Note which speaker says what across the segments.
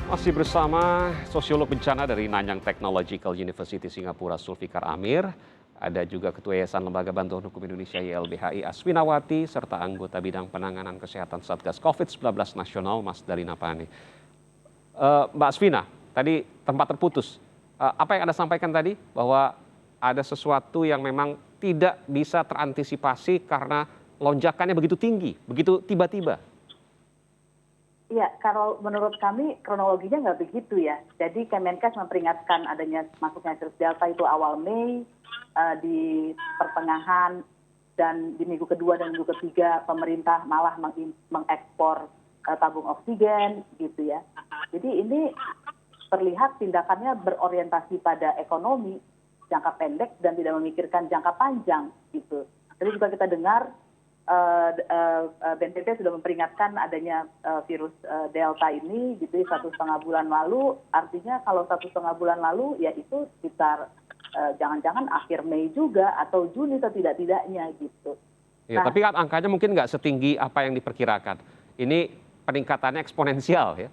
Speaker 1: Masih bersama sosiolog bencana dari Nanyang Technological University Singapura, Sulfikar Amir. Ada juga Ketua Yayasan Lembaga Bantuan Hukum Indonesia YLBHI Aswinawati, serta anggota bidang penanganan kesehatan Satgas COVID-19 Nasional, Mas Dalina Pane. Mbak Asvina, tadi tempat terputus. Apa yang Anda sampaikan tadi, bahwa ada sesuatu yang memang tidak bisa terantisipasi karena lonjakannya begitu tinggi, begitu tiba-tiba.
Speaker 2: Iya, kalau menurut kami kronologinya nggak begitu ya. Jadi Kemenkes memperingatkan adanya masuknya virus Delta itu awal Mei, di pertengahan dan di minggu kedua dan minggu ketiga pemerintah malah mengekspor tabung oksigen gitu ya. Jadi ini terlihat tindakannya berorientasi pada ekonomi jangka pendek dan tidak memikirkan jangka panjang gitu. Jadi juga kita dengar BNPB sudah memperingatkan adanya virus Delta ini gitu 1,5 bulan lalu. Artinya kalau 1,5 bulan lalu ya itu sekitar jangan-jangan akhir Mei juga atau Juni setidak-tidaknya gitu.
Speaker 1: Ya, tapi kan angkanya mungkin nggak setinggi apa yang diperkirakan. Ini peningkatannya eksponensial ya.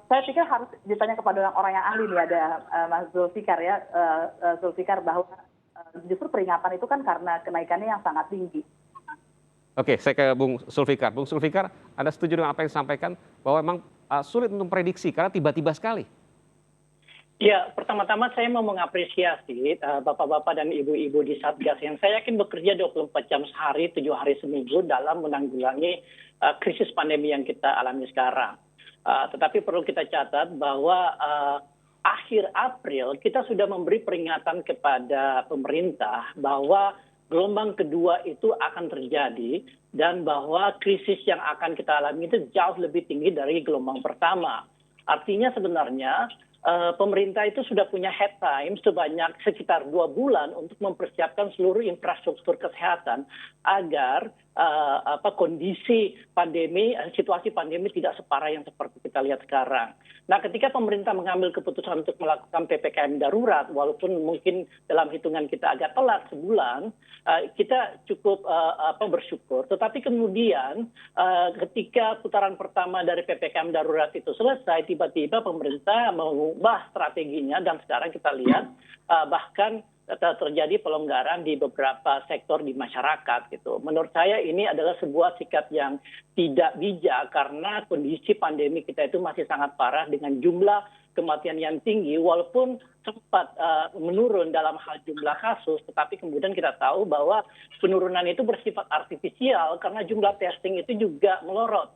Speaker 2: Saya pikir harus ditanya kepada orang yang ahli nih, ada Mas Zulfikar ya, Zulfikar, bahwa justru peringatan itu kan karena kenaikannya yang sangat tinggi.
Speaker 1: Oke, saya ke Bung Sulfikar. Bung Sulfikar, Anda setuju dengan apa yang disampaikan bahwa memang sulit untuk prediksi karena tiba-tiba sekali?
Speaker 3: Ya, pertama-tama saya mau mengapresiasi bapak-bapak dan ibu-ibu di Satgas yang saya yakin bekerja 24 jam sehari, 7 hari seminggu dalam menanggulangi krisis pandemi yang kita alami sekarang. Tetapi perlu kita catat bahwa akhir April kita sudah memberi peringatan kepada pemerintah bahwa gelombang kedua itu akan terjadi dan bahwa krisis yang akan kita alami itu jauh lebih tinggi dari gelombang pertama. Artinya sebenarnya pemerintah itu sudah punya head time sebanyak sekitar 2 bulan untuk mempersiapkan seluruh infrastruktur kesehatan agar kondisi pandemi, situasi pandemi tidak separah yang seperti kita lihat sekarang. Nah, ketika pemerintah mengambil keputusan untuk melakukan PPKM darurat, walaupun mungkin dalam hitungan kita agak telat sebulan, kita cukup bersyukur. Tetapi kemudian ketika putaran pertama dari PPKM darurat itu selesai, tiba-tiba pemerintah mengubah strateginya dan sekarang kita lihat bahkan terjadi pelonggaran di beberapa sektor di masyarakat gitu. Menurut saya ini adalah sebuah sikap yang tidak bijak karena kondisi pandemi kita itu masih sangat parah dengan jumlah kematian yang tinggi walaupun sempat menurun dalam hal jumlah kasus, tetapi kemudian kita tahu bahwa penurunan itu bersifat artifisial karena jumlah testing itu juga melorot.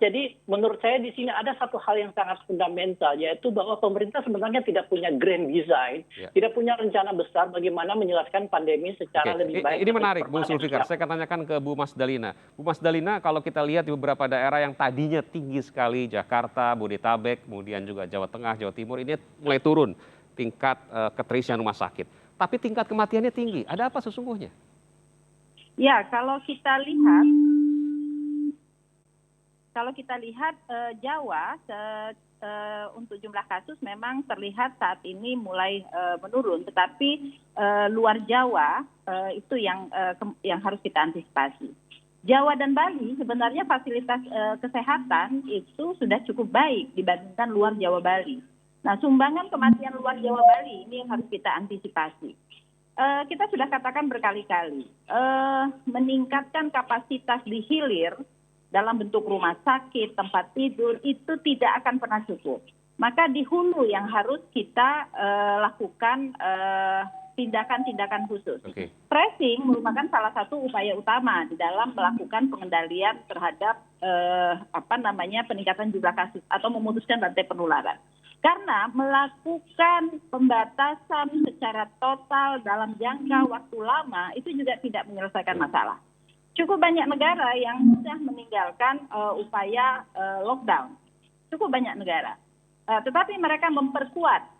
Speaker 3: Jadi menurut saya di sini ada satu hal yang sangat fundamental, yaitu bahwa pemerintah sebenarnya tidak punya grand design, tidak punya rencana besar bagaimana menyelesaikan pandemi secara lebih baik.
Speaker 1: Ini menarik, Bung Sulfikar. Saya akan tanyakan ke Bu Mas Dalina. Bu Mas Dalina, kalau kita lihat di beberapa daerah yang tadinya tinggi sekali, Jakarta, Bodetabek, kemudian juga Jawa Tengah, Jawa Timur, ini mulai turun tingkat keterisian rumah sakit. Tapi tingkat kematiannya tinggi. Ada apa sesungguhnya?
Speaker 4: Ya, kalau kita lihat Jawa untuk jumlah kasus memang terlihat saat ini mulai menurun, tetapi luar Jawa itu yang harus kita antisipasi. Jawa dan Bali sebenarnya fasilitas kesehatan itu sudah cukup baik dibandingkan luar Jawa Bali. Nah, sumbangan kematian luar Jawa Bali ini yang harus kita antisipasi. Kita sudah katakan berkali-kali, meningkatkan kapasitas di hilir dalam bentuk rumah sakit, tempat tidur, itu tidak akan pernah cukup. Maka di hulu yang harus kita lakukan tindakan-tindakan khusus. Tracing merupakan salah satu upaya utama di dalam melakukan pengendalian terhadap peningkatan jumlah kasus atau memutuskan rantai penularan. Karena melakukan pembatasan secara total dalam jangka waktu lama itu juga tidak menyelesaikan masalah. Cukup banyak negara yang sudah meninggalkan upaya lockdown. Cukup banyak negara. Tetapi mereka memperkuat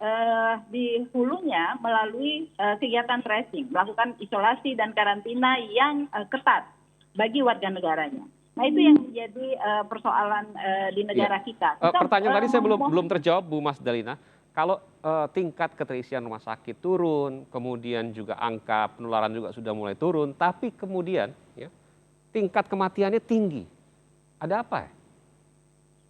Speaker 4: di hulunya melalui kegiatan tracing, melakukan isolasi dan karantina yang ketat bagi warga negaranya. Nah, itu yang menjadi persoalan di negara kita.
Speaker 1: Pertanyaan tadi saya belum terjawab, Bu Mas Dalina. Kalau tingkat keterisian rumah sakit turun, kemudian juga angka penularan juga sudah mulai turun, tapi kemudian tingkat kematiannya tinggi. Ada apa?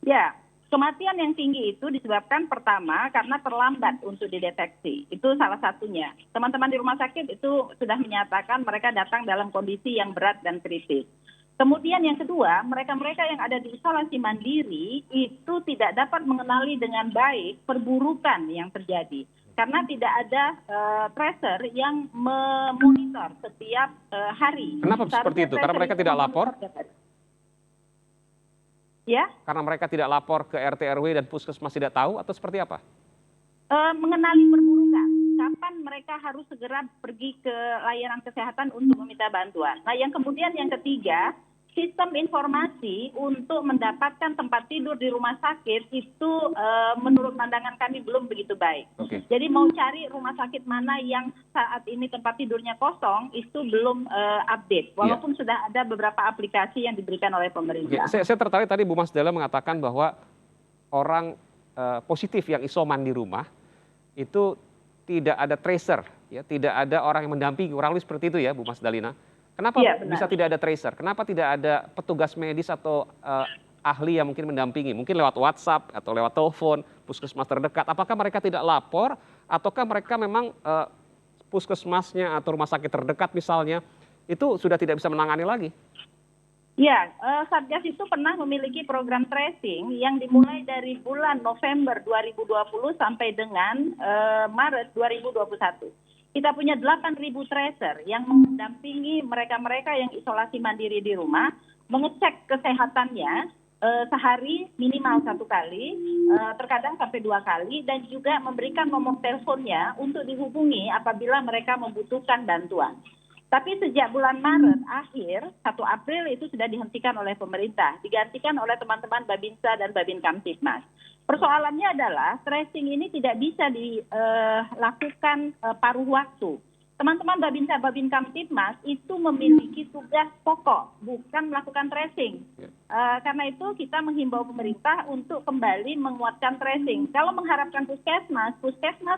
Speaker 4: Ya, Kematian yang tinggi itu disebabkan pertama karena terlambat untuk dideteksi. Itu salah satunya. Teman-teman di rumah sakit itu sudah menyatakan mereka datang dalam kondisi yang berat dan kritis. Kemudian yang kedua, mereka-mereka yang ada di isolasi mandiri itu tidak dapat mengenali dengan baik perburukan yang terjadi. Karena tidak ada tracer yang memonitor setiap hari.
Speaker 1: Kenapa seperti itu? Karena mereka tidak lapor?
Speaker 4: Ya,
Speaker 1: Karena mereka tidak lapor ke RT RW dan puskesmas tidak tahu atau seperti apa?
Speaker 4: mengenali perburukan. Kapan mereka harus segera pergi ke layanan kesehatan untuk meminta bantuan. Nah, yang kemudian yang ketiga, sistem informasi untuk mendapatkan tempat tidur di rumah sakit itu menurut pandangan kami belum begitu baik.
Speaker 1: Oke.
Speaker 4: Jadi mau cari rumah sakit mana yang saat ini tempat tidurnya kosong itu belum update. Walaupun sudah ada beberapa aplikasi yang diberikan oleh
Speaker 1: Oke,
Speaker 4: pemerintah.
Speaker 1: saya tertarik tadi Bu Mas Della mengatakan bahwa orang positif yang isoman di rumah itu tidak ada tracer, ya, tidak ada orang yang mendampingi, kurang lebih seperti itu ya Bu Mas Dalina. Kenapa
Speaker 4: Iya, benar.
Speaker 1: bisa tidak ada tracer? Kenapa tidak ada petugas medis atau ahli yang mungkin mendampingi? Mungkin lewat WhatsApp atau lewat telepon, puskesmas terdekat. Apakah mereka tidak lapor ataukah mereka memang puskesmasnya atau rumah sakit terdekat misalnya itu sudah tidak bisa menangani lagi?
Speaker 4: Ya, Satgas itu pernah memiliki program tracing yang dimulai dari bulan November 2020 sampai dengan Maret 2021. Kita punya 8.000 tracer yang mendampingi mereka-mereka yang isolasi mandiri di rumah, mengecek kesehatannya sehari minimal 1 kali, terkadang sampai 2 kali, dan juga memberikan nomor teleponnya untuk dihubungi apabila mereka membutuhkan bantuan. Tapi sejak bulan Maret akhir, 1 April itu sudah dihentikan oleh pemerintah, digantikan oleh teman-teman Babinsa dan Babin Kamtibmas. Persoalannya adalah tracing ini tidak bisa dilakukan paruh waktu. Teman-teman Babinsa Babin Kamtibmas itu memiliki tugas pokok, bukan melakukan tracing. Karena itu kita menghimbau pemerintah untuk kembali menguatkan tracing. Kalau mengharapkan puskesmas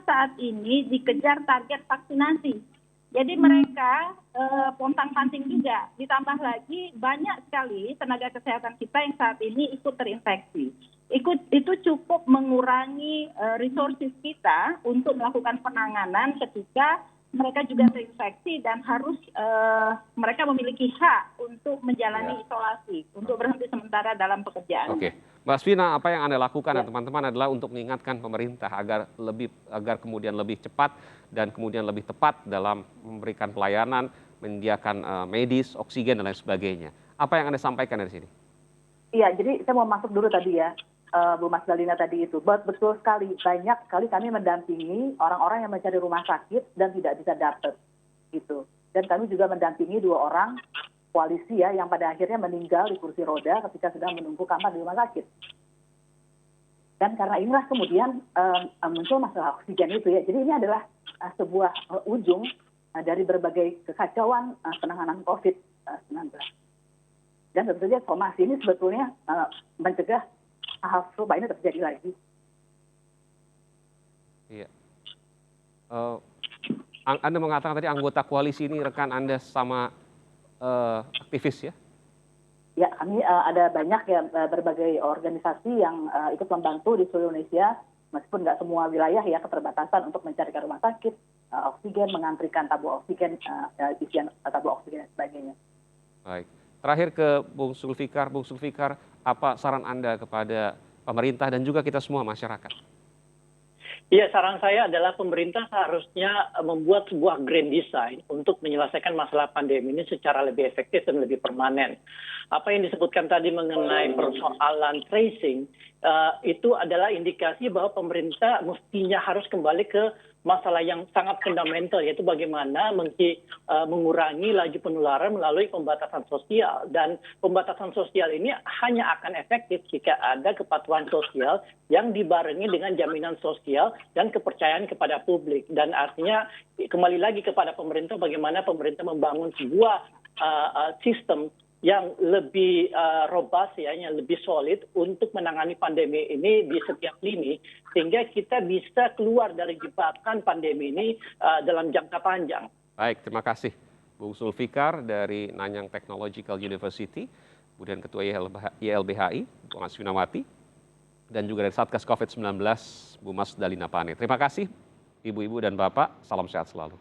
Speaker 4: saat ini dikejar target vaksinasi. Jadi mereka pontang-panting juga. Ditambah lagi banyak sekali tenaga kesehatan kita yang saat ini ikut terinfeksi. Itu cukup mengurangi resources kita untuk melakukan penanganan ketika mereka juga terinfeksi dan harus mereka memiliki hak untuk menjalani isolasi, untuk berhenti sementara dalam pekerjaan.
Speaker 1: Oke, Mbak Asvina, apa yang Anda lakukan dan teman-teman adalah untuk mengingatkan pemerintah agar kemudian lebih cepat dan kemudian lebih tepat dalam memberikan pelayanan, menyediakan medis, oksigen dan lain sebagainya. Apa yang Anda sampaikan dari sini?
Speaker 2: Iya, jadi saya mau masuk dulu tadi ya, Bu Mas Dalina tadi itu. Betul sekali, banyak sekali kami mendampingi orang-orang yang mencari rumah sakit dan tidak bisa dapat gitu. Dan kami juga mendampingi 2 orang koalisi ya yang pada akhirnya meninggal di kursi roda ketika sedang menunggu kamar di rumah sakit. Dan karena inilah kemudian muncul masalah oksigen itu ya. Jadi ini adalah sebuah ujung dari berbagai kekacauan penanganan COVID-19. Dan tentu saja somasi ini sebetulnya mencegah hal serupa ini terjadi lagi.
Speaker 1: Iya. Anda mengatakan tadi anggota koalisi ini rekan Anda sama aktivis ya?
Speaker 2: Ya, kami ada banyak ya berbagai organisasi yang ikut membantu di seluruh Indonesia, meskipun nggak semua wilayah ya keterbatasan untuk mencarikan rumah sakit, oksigen, mengantrikan tabung oksigen, isian tabung oksigen dan sebagainya.
Speaker 1: Baik. Terakhir ke Bung Sulfikar. Bung Sulfikar, apa saran Anda kepada pemerintah dan juga kita semua masyarakat?
Speaker 3: Ya, saran saya adalah pemerintah seharusnya membuat sebuah grand design untuk menyelesaikan masalah pandemi ini secara lebih efektif dan lebih permanen. Apa yang disebutkan tadi mengenai persoalan tracing, itu adalah indikasi bahwa pemerintah mestinya harus kembali ke masalah yang sangat fundamental, yaitu bagaimana mengurangi laju penularan melalui pembatasan sosial. Dan pembatasan sosial ini hanya akan efektif jika ada kepatuhan sosial yang dibarengi dengan jaminan sosial dan kepercayaan kepada publik. Dan artinya kembali lagi kepada pemerintah, bagaimana pemerintah membangun sebuah sistem yang lebih robust ya, yang lebih solid untuk menangani pandemi ini di setiap lini, sehingga kita bisa keluar dari jebakan pandemi ini dalam jangka panjang.
Speaker 1: Baik, terima kasih Bung Sulfikar dari Nanyang Technological University, kemudian Ketua YLBHI, Bung Asvinawati, dan juga dari Satgas COVID-19, Bu Mas Dalina Pane. Terima kasih Ibu-ibu dan Bapak, salam sehat selalu.